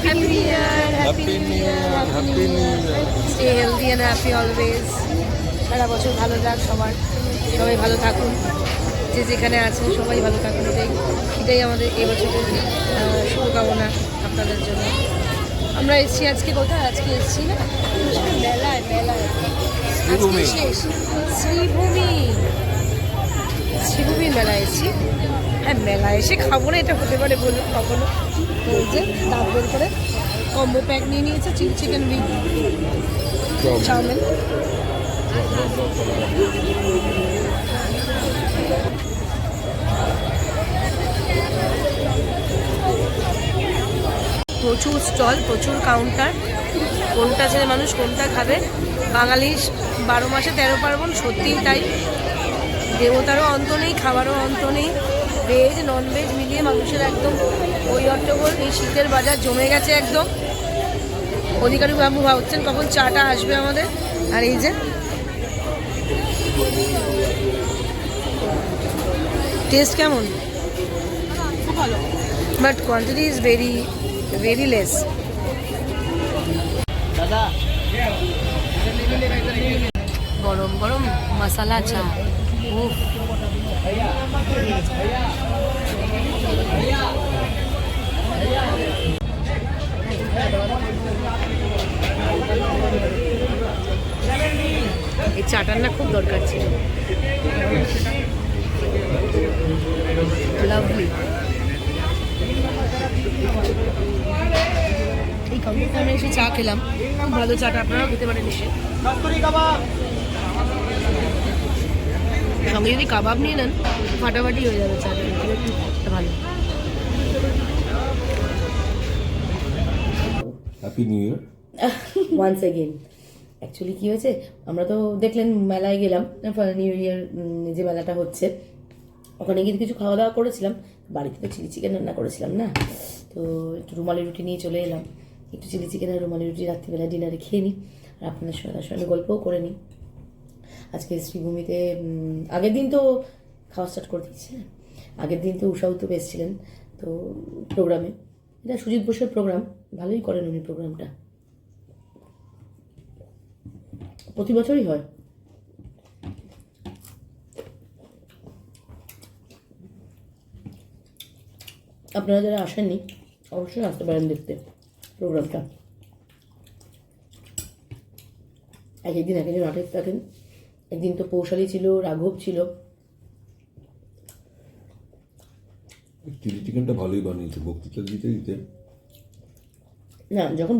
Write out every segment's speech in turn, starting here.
Happy New Year. Happy New Year. Happy New Year. Stay healthy and happy always. সারা বছর ভালো যাক সবার, সবাই ভালো থাকুন, যে যেখানে আছেন সবাই ভালো থাকুন, এটাই আমাদের এবছরের শুভকামনা আপনাদের জন্য। আমরা এসেছি আজকে কোথায়? আজকে এসেছি না মেলায়, আজকে শেষ শ্রীভূমির মেলায় এসেছি। হ্যাঁ, মেলায় এসে খাবো না এটা হতে পারে বলুন কখনো? ওই যে দাম বের করে কম্বো প্যাক নিয়ে নিয়েছে, চিলি চিকেন উইথ চাউমিন। প্রচুর স্টল, প্রচুর কাউন্টার, কোনটা ছেলে মানুষ কোনটা খাবে। বাঙালি 12 মাসে 13 পার্বণ, সত্যিই তাই। দেবতারও অন্ত নেই, খাবারও অন্ত নেই। ভেজ নন ভেজ মিলিয়ে মানুষের একদম ওই অট্টগোল। এই শীতের বাজার জমে গেছে একদম। অধিকারী বাবু ভাবছেন কখন চাটা আসবে আমাদের। আর এই যে টেস্ট কেমন? খুব ভালো, but quantity is very very less. গরম গরম মশালা চা, উফ। এই চাটার না খুব দরকার ছিল। লাভলি। এই কাউন্টারে এসে চা খেলাম, খুব ভালো চাটা, আপনারাও খেতে পারেন এসে। সঙ্গে যদি কাবাব নিয়ে নেন ফাটাফাটি হয়ে যাবে চাটা, ভালো। Happy new year once again. Actually কী হয়েছে, আমরা তো দেখলেন মেলায় গেলাম, নিউ ইয়ার যে মেলাটা হচ্ছে, ওখানে গিয়ে কিছু খাওয়া দাওয়া করেছিলাম। বাড়িতে তো চিলি চিকেন রান্না করেছিলাম না, তো একটু রুমালি রুটি নিয়ে চলে এলাম। একটু চিলি চিকেন আর রুমালি রুটি রাত্রিবেলা ডিনারে খেয়ে নিই, আর আপনাদের সঙ্গে তার সঙ্গে গল্পও করে নিই। আজকে শ্রীভূমিতে আগের দিন তো খাওয়া স্টার্ট করে দিচ্ছি না, আগের দিন তো উষাও তো এসেছিলেন তো প্রোগ্রামে। এটা সুজিত বোসের প্রোগ্রাম, ভালোই করেন উনি প্রোগ্রামটা, প্রতি বছরই হয়। আপনারা যারা আসেননি অবশ্যই আসতে পারেন দেখতে প্রোগ্রামটা। একদিন একজন নাটক থাকেন, একদিন তো পৌশালী ছিল, রাঘব ছিল। চিলি চিকেনটা ভালোই বানিয়েছে, বক্তৃতা দিতে দিতে। না, যখন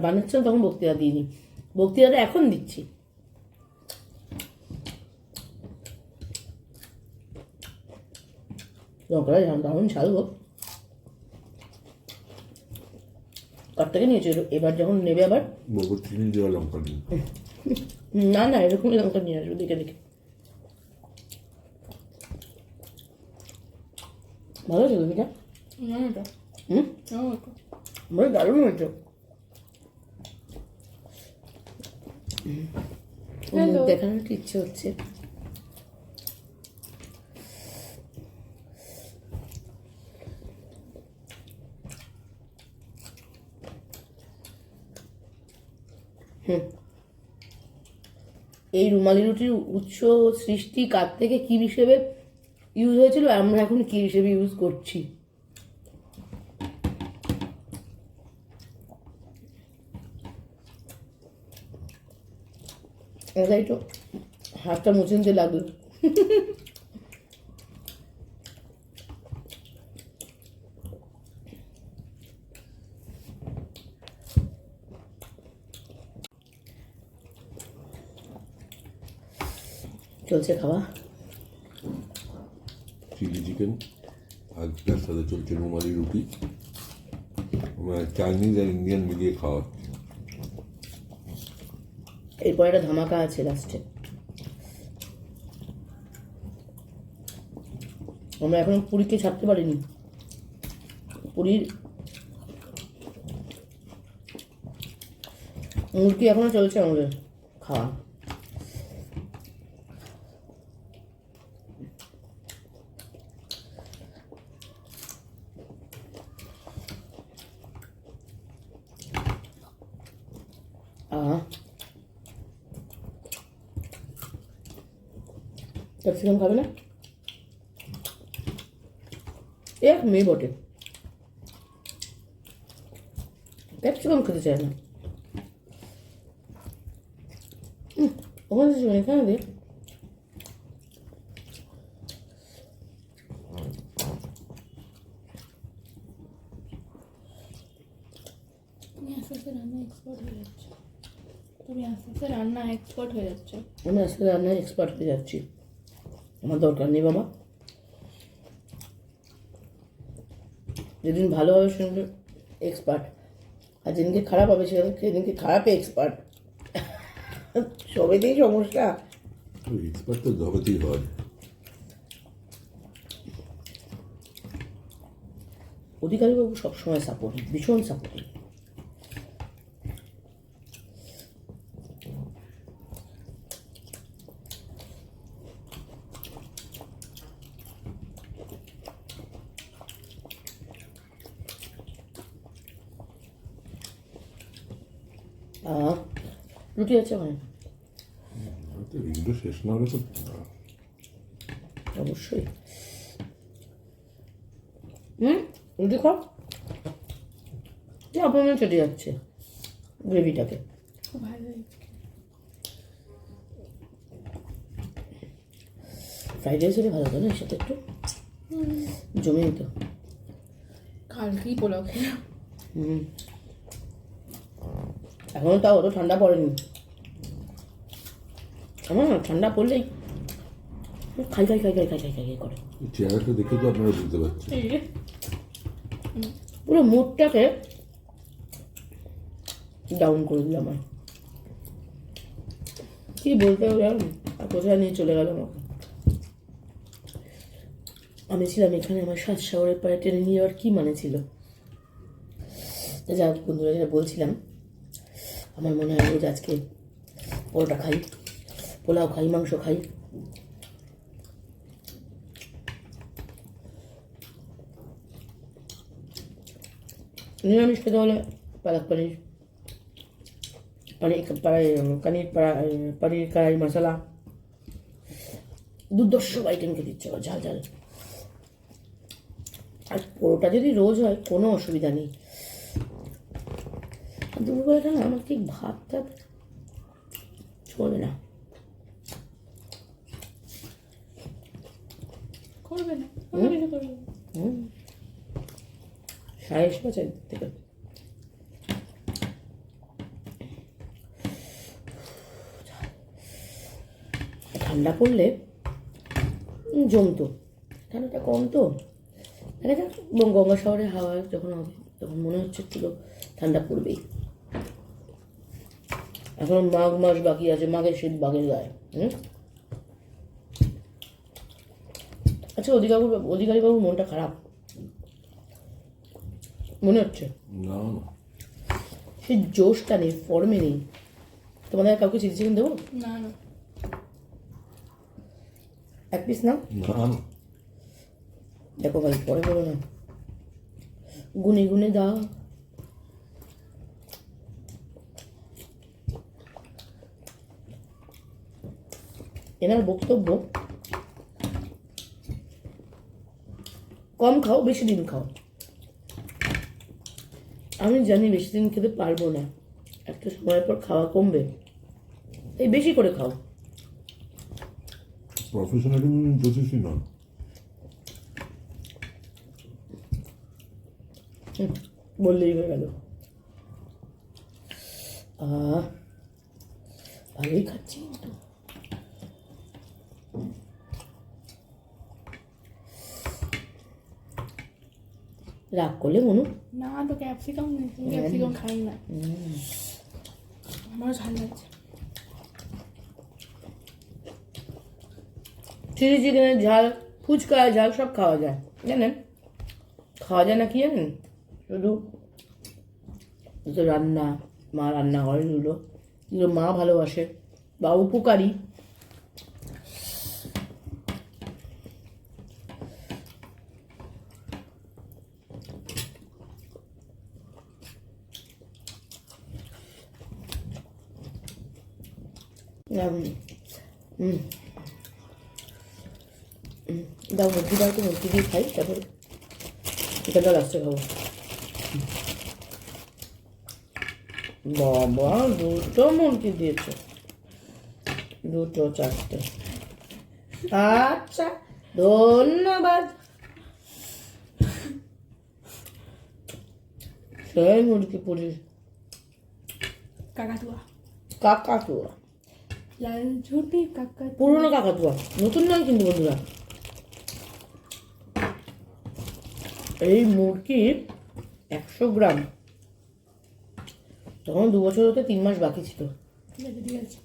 বানাচ্ছিলাম তখন বক্তৃতা দিইনি, বক্তৃতাটা এখন দিচ্ছি। লঙ্কাটা দারুণ ঝাল হোক। কার থেকে নিয়েছো এবার যখন নেবে আবার? গোবর চিনি দেওয়া লঙ্কা দিন। না না, এরকমই লঙ্কা নিয়ে আসবো দেখে দেখে। ভালো ছিল পিঠা? আমার দারুণ হয়েছে। দেখানোর কি ইচ্ছে হচ্ছে। এই রুমালি রুটির উৎস সৃষ্টি কার থেকে কী হিসেবে ইউজ হয়েছিল, আমরা এখন কী হিসেবে ইউজ করছি। এটাই তো হাতটা মুছে নিতে লাগলো। চলছে খাওয়া, চিলি চিকেন আর তার সাথে চলছে রুমালি রুটি, চাইনিজ আর ইন্ডিয়ান মিলিয়ে খাওয়া। এরপর একটা ধামাকা আছে লাস্টে। আমরা এখন পুরীকে ছাড়তে পারিনি, পুরীর মুরগি এখনো চলছে আমাদের খাওয়া। ক্যাপসিকাম খাবে না? এক মেয়ে বটে, ক্যাপসিকাম খেতে চায় না। ওখানে এখানে দে। তুমি আস্তে আস্তে রান্না এক্সপার্ট হয়ে যাচ্ছ। তুমি আস্তে আস্তে রান্না এক্সপার্ট হয়ে যাচ্ছ। আমি আজকে রান্নায় এক্সপার্ট হয়ে যাচ্ছি, আমার দরকার নেই বাবা। যেদিন ভালো হবে সেদিন এক্সপার্ট, আর যেদিনকে খারাপ হবে সেদিনকে খারাপে এক্সপার্ট। সবেতেই সমস্যা। এক্সপার্ট তো জগতেই হয়। অধিকারী বাবু সবসময় সাপোর্টিভ, ভীষণ সাপোর্টিভ। রুটি আছে মানে তো এগুলো শেষ না হলে তো অবশ্যই। রুটি খাও, আপনার চটে যাচ্ছে গ্রেভিটাকে। খুব ভালো হয়েছে। ফ্রাইড রাইস হলে ভালো হতো না, এর সাথে একটু জমে নিত। কালকেই পোলাও খেলাম। এখনো তাও অত ঠান্ডা পড়েনি আমার, ঠান্ডা পড়লেই খাই খাই খাই খাই খাই খাই খাই করে। চেহারাটা দেখে তো আপনারা বুঝতে পারছেন। পুরো মুডটাকে ডাউন করে দিল আমার। কি বলতে হবে আর কোথায় নিয়ে চলে গেল আমাকে। আমি ছিলাম এখানে, আমার সাত সাগরের পাড়ে টেনে নিয়ে যাওয়ার কী মানে ছিল? যা বন্ধুরা যেটা বলছিলাম, আমার মনে হয় রোজ আজকে পরোটা খাই, পোলাও খাই, মাংস খাই। নিরামিষ খেতে হলে পালক পনির, পনির কড়াই মশলা, দুর্দর্শ আইটেম খেতে ইচ্ছে করে, ঝাল ঝাল। আর পরোটা যদি রোজ হয় কোনো অসুবিধা নেই। দুপুরবেলাটা না আমার ঠিক ভাত টাত চলবে না। করবে না, করবে। 6:30 থেকে ঠান্ডা পড়লে জমতো, ঠান্ডাটা কম তো। দেখা যাক গঙ্গাসাগরে হাওয়া যখন হবে তখন মনে হচ্ছে একটু ঠান্ডা পড়বেই। এখন মাঘ মাস বাকি আছে, মাঘের শীত বাঘের গায়ে। আচ্ছা, অধিকারী বাবুর মনটা খারাপ মনে হচ্ছে। না সেই জোশটা নেই, ফর্মে নেই। তোমাদের কাউকে চিলি চিকেন দেবো? না না, এক পিস না? না দেখো ভাই, পরে বলো না, গুনে গুনে দাও। এনার বক্তব্য, কম খাও, বেশি দিন খাও। আমি জানি বেশি দিন খেতে পারবো না, একটা সময়ের পর খাওয়া কমবে, এই বেশি করে খাও। প্রফেশনালি জ্যোতিষী নন। বললেই হয়ে গেল। ভালোই খাচ্ছি কিন্তু। রাগ করলে মনু? না তো ক্যাপসিকাম নেই, তুমি ক্যাপসিকাম খাই না, আমারও ঝাল লাগছে। চিলি চিকেনের ঝাল, ফুচকার ঝাল সব খাওয়া যায়, জানেন? খাওয়া যায় না কি জানেন? শুধু তো রান্না, মা রান্না করে এগুলো মা ভালোবাসে বা উপকারী। দাও মুরগি দাও, তো মুরগি দিয়ে খাই, তারপর চিকেনটা লাস্টে খাবো। বাবা, দুটো মুরগি দিয়েছে, দুটো চারটে, আচ্ছা ধন্যবাদ। সেই মুরগি পুরি, কাকাতুয়া, কাকাতুয়া, লাল ঝুটি কাকাতুয়া। পুরোনো কাকাতুয়া, নতুন নয় কিন্তু বন্ধুরা। এই মুরগি 100 গ্রাম, তখন 2 বছর হতে 3 মাস বাকি ছিল। ঠিক আছে ঠিক আছে।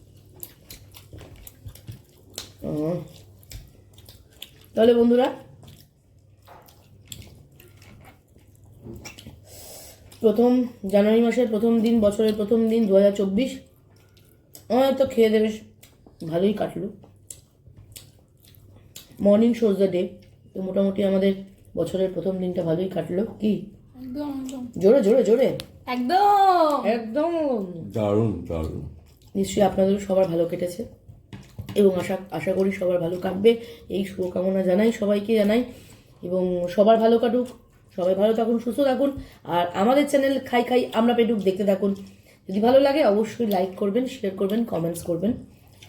তাহলে বন্ধুরা, প্রথম জানুয়ারি মাসের প্রথম দিন, বছরের প্রথম দিন 2024, আমার তো খেয়ে দেবে ভালোই কাটলো। মর্নিং শোজ দ্য ডে, তো মোটামুটি আমাদের বছরের প্রথম দিনটা ভালোই কাটলো। কি একদম একদম জোরে জোরে জোরে একদম একদম দারুণ দারুণ। নিশ্চয়ই আপনাদের সবার ভালো কেটেছে এবং আশা করি সবার ভালো কাটবে, এই শুভকামনা জানাই, সবাইকে জানাই। এবং সবার ভালো কাটুক, সবাই ভালো থাকুন, সুস্থ থাকুন। আর আমাদের চ্যানেল খাই খাই আমরা পেটুক দেখতে থাকুন। যদি ভালো লাগে অবশ্যই লাইক করবেন, শেয়ার করবেন, কমেন্টস করবেন।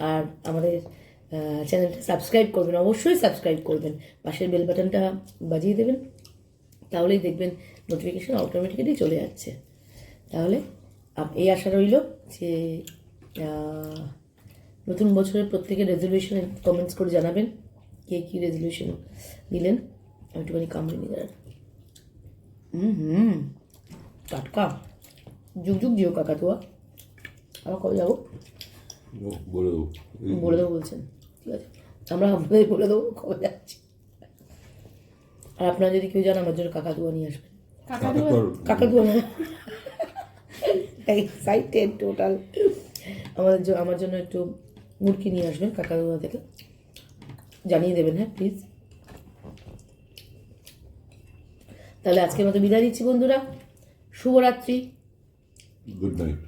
আর আমাদের চ্যানেলটা সাবস্ক্রাইব করবেন, অবশ্যই সাবস্ক্রাইব করবেন। পাশের বেল বাটনটা বাজিয়ে দেবেন, তাহলেই দেখবেন নোটিফিকেশন অটোমেটিক্যালি চলে যাচ্ছে। তাহলে এই আশা রইল যে নতুন বছরের প্রত্যেকের রেজলিউশন কমেন্টস করে জানাবেন কে কী রেজলিউশন দিলেন। আমি একটুখানি কামড়ে নিয়ে দাঁড়ান। টাটকা, যুগ যুগ জিও কাকাতুয়া। আবার কবে যাবো বলে দেবো। বলে দেবো বলছেন, ঠিক আছে, আমরা আপনাদের বলে দেবো কবে যাচ্ছি। আর আপনারা যদি কেউ যান আমার জন্য কাকাতুয়া নিয়ে আসবেন। কাকাতুয়া না, এক্সাইটেড টোটাল। আমার জন্য একটু মুরগি নিয়ে আসবেন কাকাতুয়া থেকে, জানিয়ে দেবেন, হ্যাঁ প্লিজ। তাহলে আজকের মতো বিদায় দিচ্ছি বন্ধুরা, শুভরাত্রি, গুড নাইট।